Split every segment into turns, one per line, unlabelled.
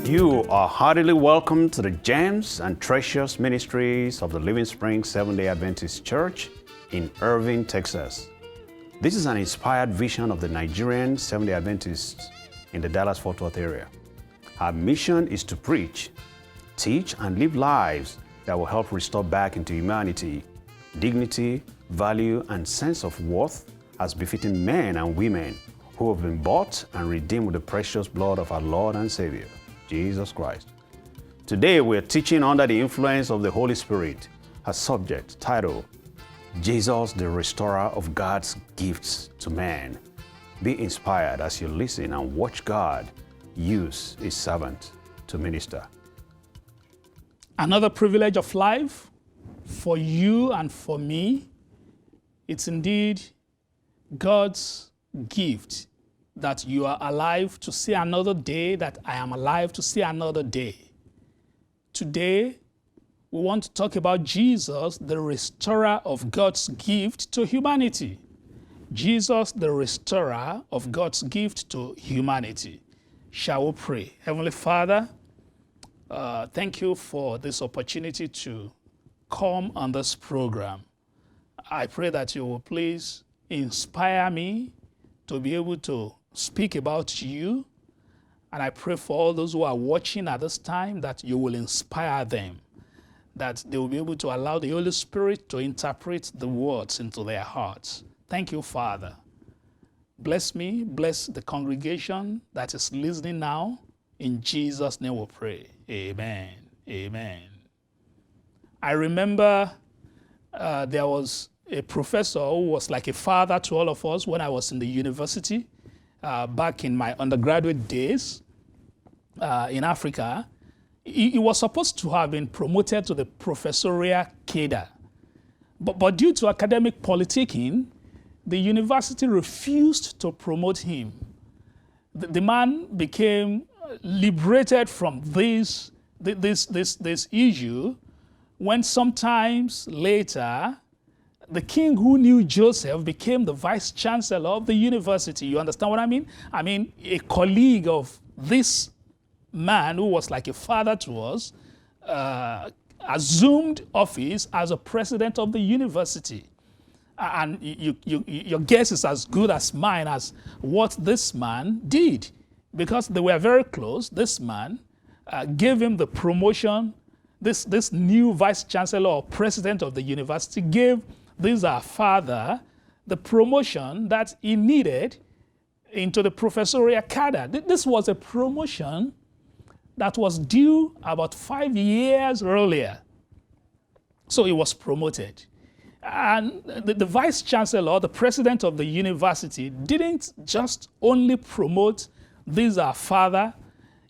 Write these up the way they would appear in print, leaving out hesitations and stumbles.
You are heartily welcome to the Gems and Treasures Ministries of the Living Spring Seventh-day Adventist Church in Irving, Texas. This is an inspired vision of the Nigerian Seventh-day Adventists in the Dallas-Fort Worth area. Our mission is to preach, teach, and live lives that will help restore back into humanity dignity, value, and sense of worth as befitting men and women who have been bought and redeemed with the precious blood of our Lord and Savior, Jesus Christ. Today we're teaching under the influence of the Holy Spirit, a subject titled, Jesus the Restorer of God's Gifts to Man. Be inspired as you listen and watch God use His servant to minister.
Another privilege of life for you and for me. It's indeed God's gift that you are alive to see another day, that I am alive to see another day. Today, we want to talk about Jesus, the restorer of God's gift to humanity. Jesus, the restorer of God's gift to humanity. Shall we pray? Heavenly Father, thank you for this opportunity to come on this program. I pray that you will please inspire me to be able to speak about you. And I pray for all those who are watching at this time that you will inspire them, that they will be able to allow the Holy Spirit to interpret the words into their hearts. Thank you, Father. Bless me, bless the congregation that is listening now. In Jesus' name we pray. Amen. Amen. I remember there was a professor who was like a father to all of us when I was in the university, back in my undergraduate days in Africa. He was supposed to have been promoted to the professorial cadre. But due to academic politicking, the university refused to promote him. The man became liberated from this issue when sometimes later, the king who knew Joseph became the vice chancellor of the university. You understand what I mean? I mean, a colleague of this man who was like a father to us assumed office as a president of the university. And your guess is as good as mine as what this man did. Because they were very close, this man gave him the promotion. This new vice chancellor or president of the university gave our father the promotion that he needed into the professorial cadre. This was a promotion that was due about 5 years earlier. So he was promoted. And the vice chancellor, the president of the university, didn't just only promote our father,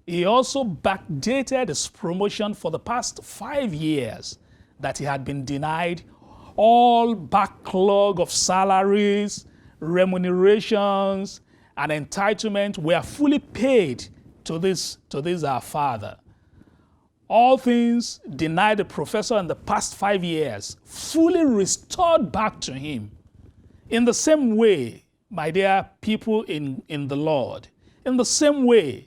he also backdated his promotion for the past 5 years that he had been denied. All backlog of salaries, remunerations, and entitlement were fully paid to our father. All things denied the professor in the past 5 years, fully restored back to him. In the same way, my dear people in the Lord, in the same way,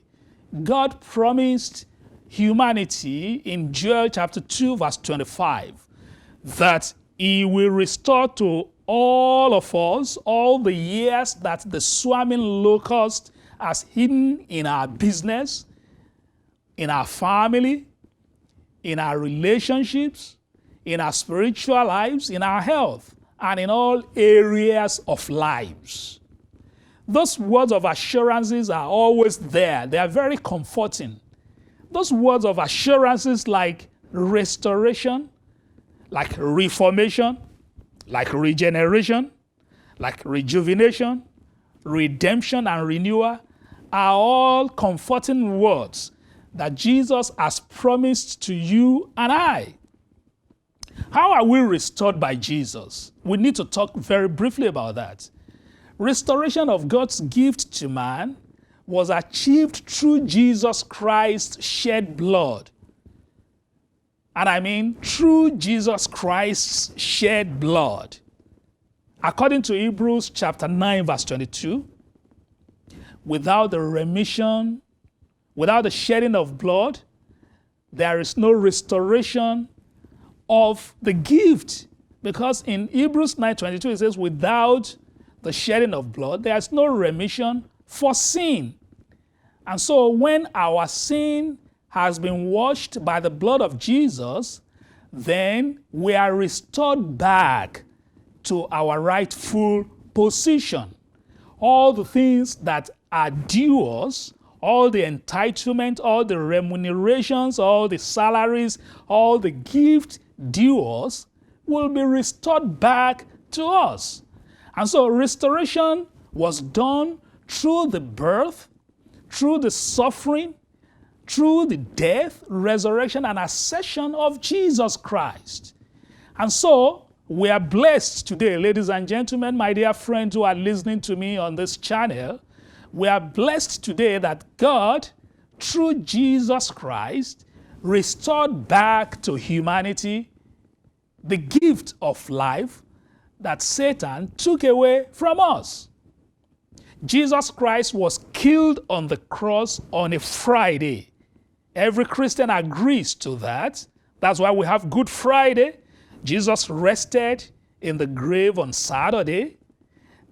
God promised humanity in Joel chapter 2, verse 25, that He will restore to all of us all the years that the swarming locust has hidden in our business, in our family, in our relationships, in our spiritual lives, in our health, and in all areas of lives. Those words of assurances are always there. They are very comforting. Those words of assurances like restoration, like reformation, like regeneration, like rejuvenation, redemption, and renewal are all comforting words that Jesus has promised to you and I. How are we restored by Jesus? We need to talk very briefly about that. Restoration of God's gift to man was achieved through Jesus Christ's shed blood. And I mean through Jesus Christ's shed blood. According to Hebrews chapter 9, verse 22, without the remission Without the shedding of blood, there is no restoration of the gift. Because in Hebrews 9:22 it says, without the shedding of blood, there is no remission for sin. And so when our sin has been washed by the blood of Jesus, then we are restored back to our rightful position. All the things that are due us, all the entitlement, all the remunerations, all the salaries, all the gifts due us will be restored back to us. And so restoration was done through the birth, through the suffering, through the death, resurrection, and ascension of Jesus Christ. And so we are blessed today, ladies and gentlemen, my dear friends who are listening to me on this channel. We are blessed today that God, through Jesus Christ, restored back to humanity the gift of life that Satan took away from us. Jesus Christ was killed on the cross on a Friday. Every Christian agrees to that. That's why we have Good Friday. Jesus rested in the grave on Saturday.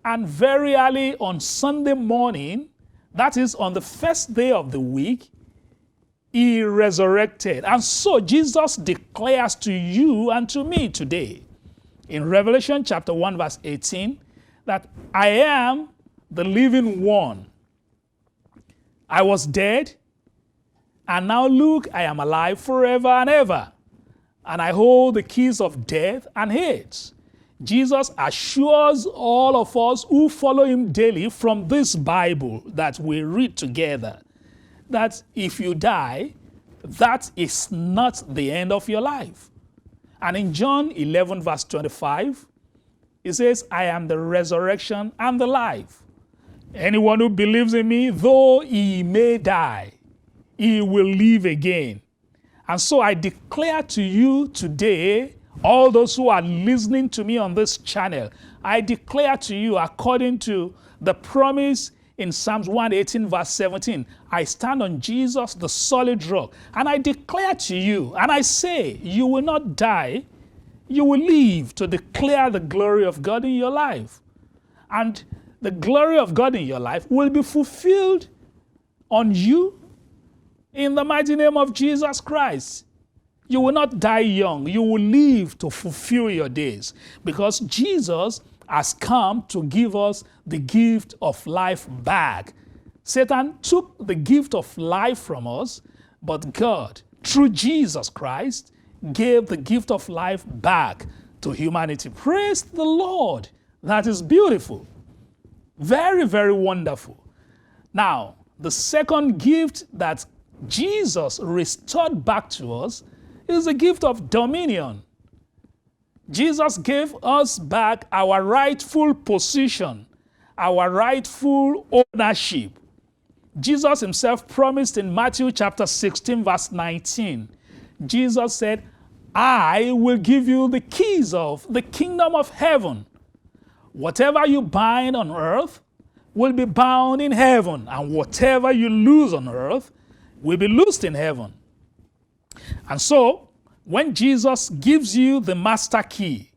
And very early on Sunday morning, that is on the first day of the week, he resurrected. And so Jesus declares to you and to me today, in Revelation chapter 1 verse 18, that I am the living one. I was dead, and now look, I am alive forever and ever. And I hold the keys of death and Hades. Jesus assures all of us who follow him daily from this Bible that we read together, that if you die, that is not the end of your life. And in John 11 verse 25, it says, I am the resurrection and the life. Anyone who believes in me, though he may die, he will live again. And so I declare to you today, all those who are listening to me on this channel, I declare to you, according to the promise in Psalms 118 verse 17, I stand on Jesus, the solid rock, and I declare to you, and I say, you will not die, you will live to declare the glory of God in your life. And the glory of God in your life will be fulfilled on you in the mighty name of Jesus Christ. You will not die young. You will live to fulfill your days, because Jesus has come to give us the gift of life back. Satan took the gift of life from us, but God, through Jesus Christ, gave the gift of life back to humanity. Praise the Lord. That is beautiful. Very, very wonderful. Now, the second gift that Jesus restored back to us is the gift of dominion. Jesus gave us back our rightful position, our rightful ownership. Jesus himself promised in Matthew chapter 16 verse 19, Jesus said, I will give you the keys of the kingdom of heaven. Whatever you bind on earth will be bound in heaven, and whatever you loose on earth will be loosed in heaven. And so, when Jesus gives you the master key,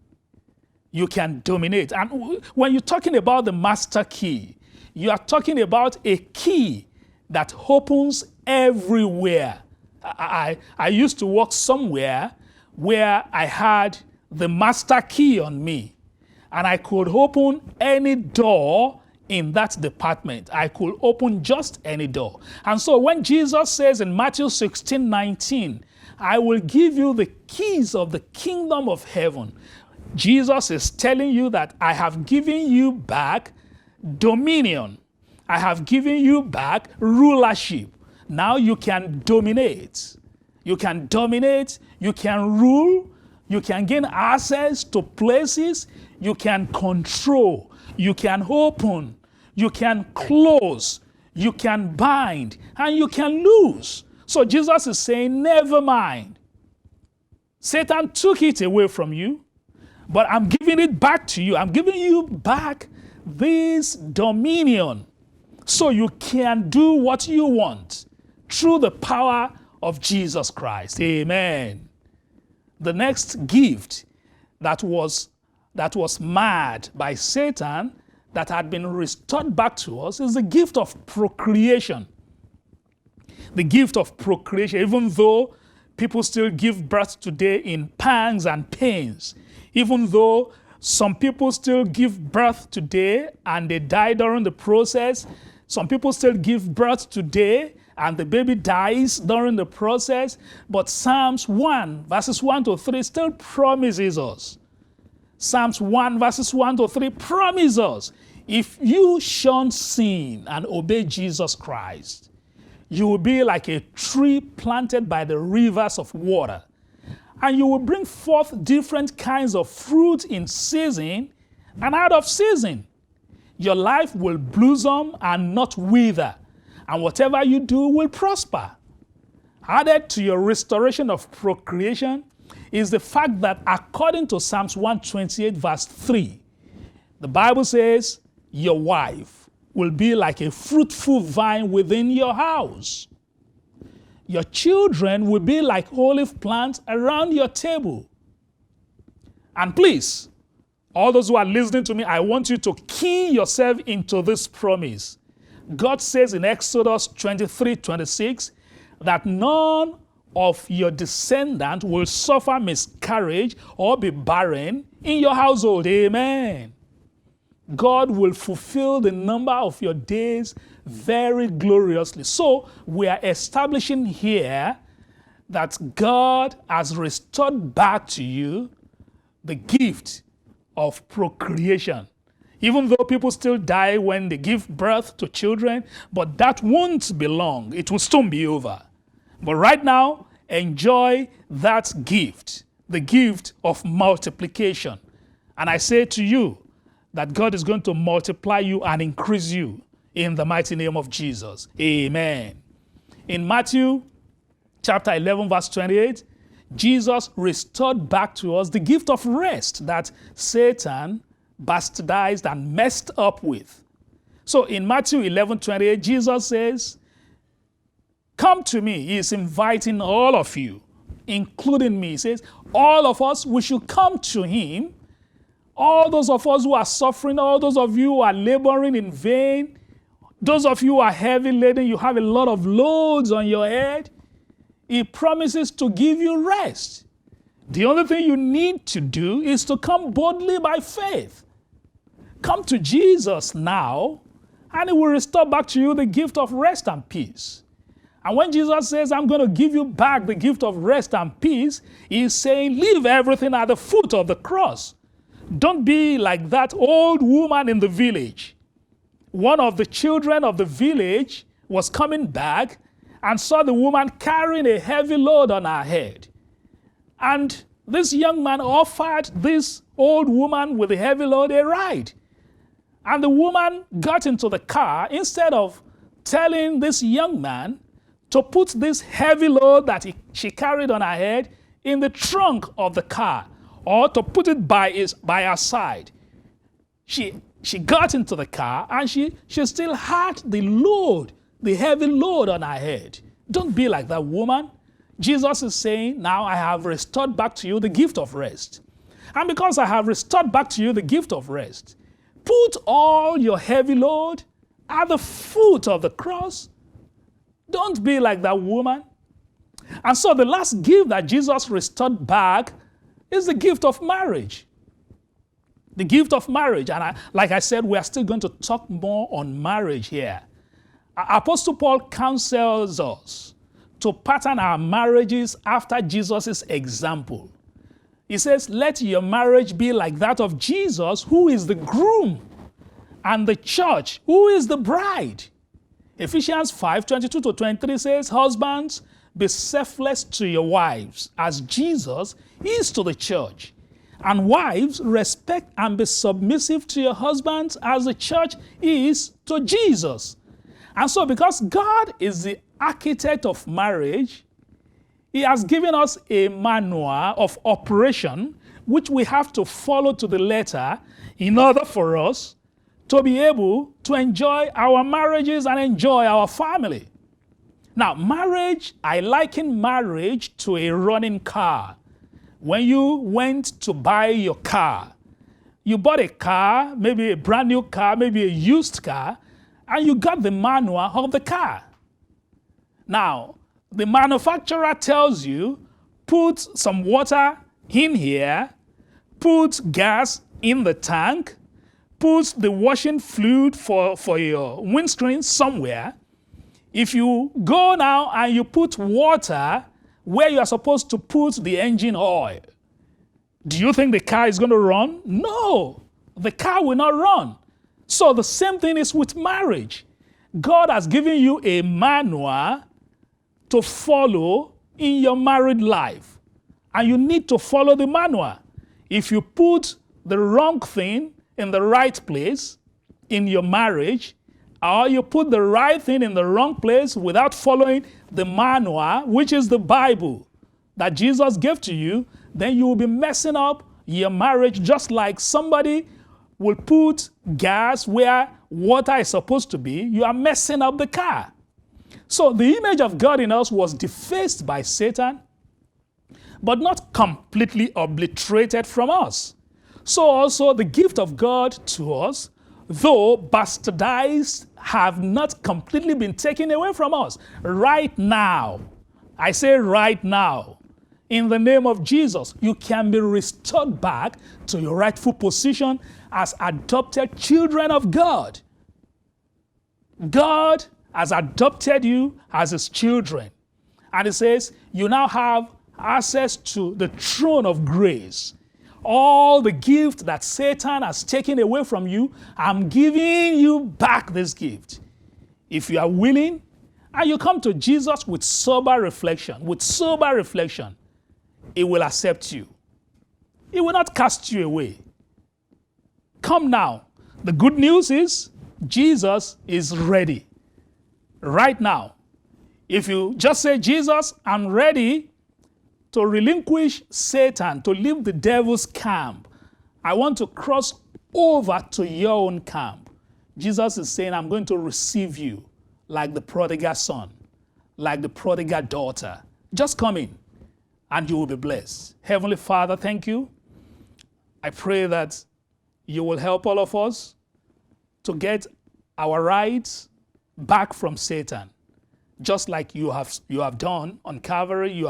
you can dominate. And when you're talking about the master key, you are talking about a key that opens everywhere. I used to work somewhere where I had the master key on me, and I could open any door in that department. I could open just any door. And so when Jesus says in Matthew 16:19, I will give you the keys of the kingdom of heaven, Jesus is telling you that I have given you back dominion. I have given you back rulership. Now you can dominate. You can dominate, you can rule, you can gain access to places, you can control, you can open, you can close, you can bind, and you can loose. So Jesus is saying, never mind. Satan took it away from you, but I'm giving it back to you. I'm giving you back this dominion so you can do what you want through the power of Jesus Christ. Amen. The next gift that was marred by Satan, that had been restored back to us, is the gift of procreation. The gift of procreation, even though people still give birth today in pangs and pains, even though some people still give birth today and they die during the process, some people still give birth today and the baby dies during the process, but Psalms 1, verses 1 to 3 still promises us. Psalms 1, verses 1 to 3 promises us, if you shun sin and obey Jesus Christ, you will be like a tree planted by the rivers of water, and you will bring forth different kinds of fruit in season and out of season. Your life will blossom and not wither, and whatever you do will prosper. Added to your restoration of procreation is the fact that according to Psalms 128 verse 3, the Bible says, your wife will be like a fruitful vine within your house. Your children will be like olive plants around your table. And please, all those who are listening to me, I want you to key yourself into this promise. God says in Exodus 23:26 that none of your descendants will suffer miscarriage or be barren in your household. Amen. God will fulfill the number of your days very gloriously. So we are establishing here that God has restored back to you the gift of procreation. Even though people still die when they give birth to children, but that won't be long. It will soon be over. But right now, enjoy that gift, the gift of multiplication. And I say to you that God is going to multiply you and increase you in the mighty name of Jesus. Amen. In Matthew chapter 11, verse 28, Jesus restored back to us the gift of rest that Satan bastardized and messed up with. So in Matthew 11:28, Jesus says, come to me. He is inviting all of you, including me. He says, all of us, we should come to him. All those of us who are suffering, all those of you who are laboring in vain, those of you who are heavy laden, you have a lot of loads on your head, he promises to give you rest. The only thing you need to do is to come boldly by faith. Come to Jesus now, and he will restore back to you the gift of rest and peace. And when Jesus says, I'm going to give you back the gift of rest and peace, he is saying, leave everything at the foot of the cross. Don't be like that old woman in the village. One of the children of the village was coming back and saw the woman carrying a heavy load on her head. And this young man offered this old woman with a heavy load a ride. And the woman got into the car instead of telling this young man to put this heavy load that she carried on her head in the trunk of the car, or to put it by her side. She got into the car and she still had the load, the heavy load on her head. Don't be like that woman. Jesus is saying, now I have restored back to you the gift of rest. And because I have restored back to you the gift of rest, put all your heavy load at the foot of the cross. Don't be like that woman. And so the last gift that Jesus restored back is the gift of marriage. The gift of marriage. And like I said, we are still going to talk more on marriage here. Apostle Paul counsels us to pattern our marriages after Jesus' example. He says, let your marriage be like that of Jesus, who is the groom, and the church, who is the bride. Ephesians 5:22-23 says, husbands, be selfless to your wives, as Jesus is to the church. And wives, respect and be submissive to your husbands, as the church is to Jesus. And so because God is the architect of marriage, he has given us a manual of operation which we have to follow to the letter in order for us to be able to enjoy our marriages and enjoy our family. Now, marriage, I liken marriage to a running car. When you went to buy your car, you bought a car, maybe a brand new car, maybe a used car, and you got the manual of the car. Now, the manufacturer tells you, put some water in here, put gas in the tank, put the washing fluid for your windscreen somewhere. If you go now and you put water where you are supposed to put the engine oil, do you think the car is going to run? No, the car will not run. So the same thing is with marriage. God has given you a manual to follow in your married life, and you need to follow the manual. If you put the wrong thing in the right place in your marriage, or you put the right thing in the wrong place without following the manual, which is the Bible that Jesus gave to you, then you will be messing up your marriage, just like somebody will put gas where water is supposed to be. You are messing up the car. So the image of God in us was defaced by Satan, but not completely obliterated from us. So also the gift of God to us, though bastardized, have not completely been taken away from us. Right now, I say right now, in the name of Jesus, you can be restored back to your rightful position as adopted children of God. God has adopted you as his children. And it says, you now have access to the throne of grace. All the gift that Satan has taken away from you, I'm giving you back this gift. If you are willing, and you come to Jesus with sober reflection, he will accept you. He will not cast you away. Come now. The good news is Jesus is ready. Right now. If you just say, Jesus, I'm ready to relinquish Satan, to leave the devil's camp. I want to cross over to your own camp. Jesus is saying, I'm going to receive you like the prodigal son, like the prodigal daughter. Just come in and you will be blessed. Heavenly Father, thank you. I pray that you will help all of us to get our rights back from Satan, just like you have done on Calvary. You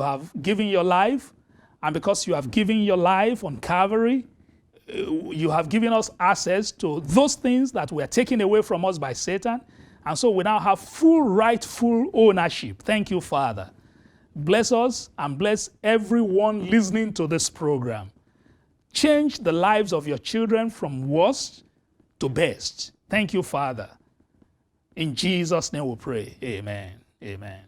have given your life, and because you have given your life on Calvary, you have given us access to those things that were taken away from us by Satan, and so we now have full rightful ownership. Thank you, Father. Bless us and bless everyone listening to this program. Change the lives of your children from worst to best. Thank you, Father. In Jesus' name we pray. Amen. Amen.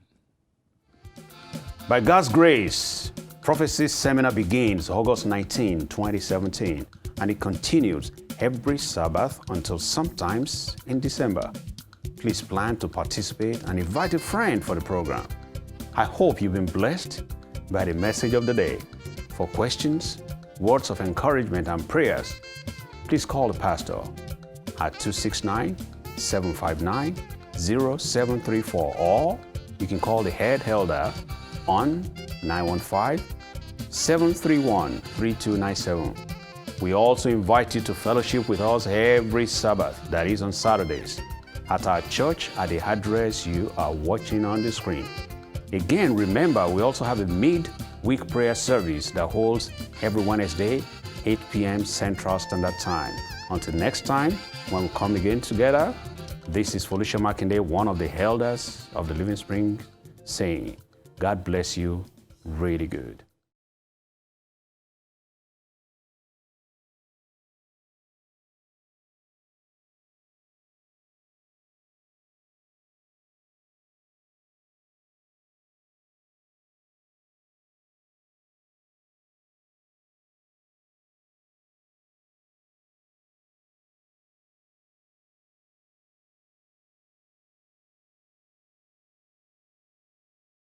By God's grace, Prophecy Seminar begins August 19, 2017, and it continues every Sabbath until sometimes in December. Please plan to participate and invite a friend for the program. I hope you've been blessed by the message of the day. For questions, words of encouragement, and prayers, please call the pastor at 269-759-0734, or you can call the head elder on 915-731-3297. We also invite you to fellowship with us every Sabbath, that is on Saturdays, at our church at the address you are watching on the screen. Again, remember, we also have a mid-week prayer service that holds every Wednesday, 8 p.m. Central Standard Time. Until next time, when we come again together, this is Felicia Makinde, one of the elders of the Living Spring, saying, God bless you really good.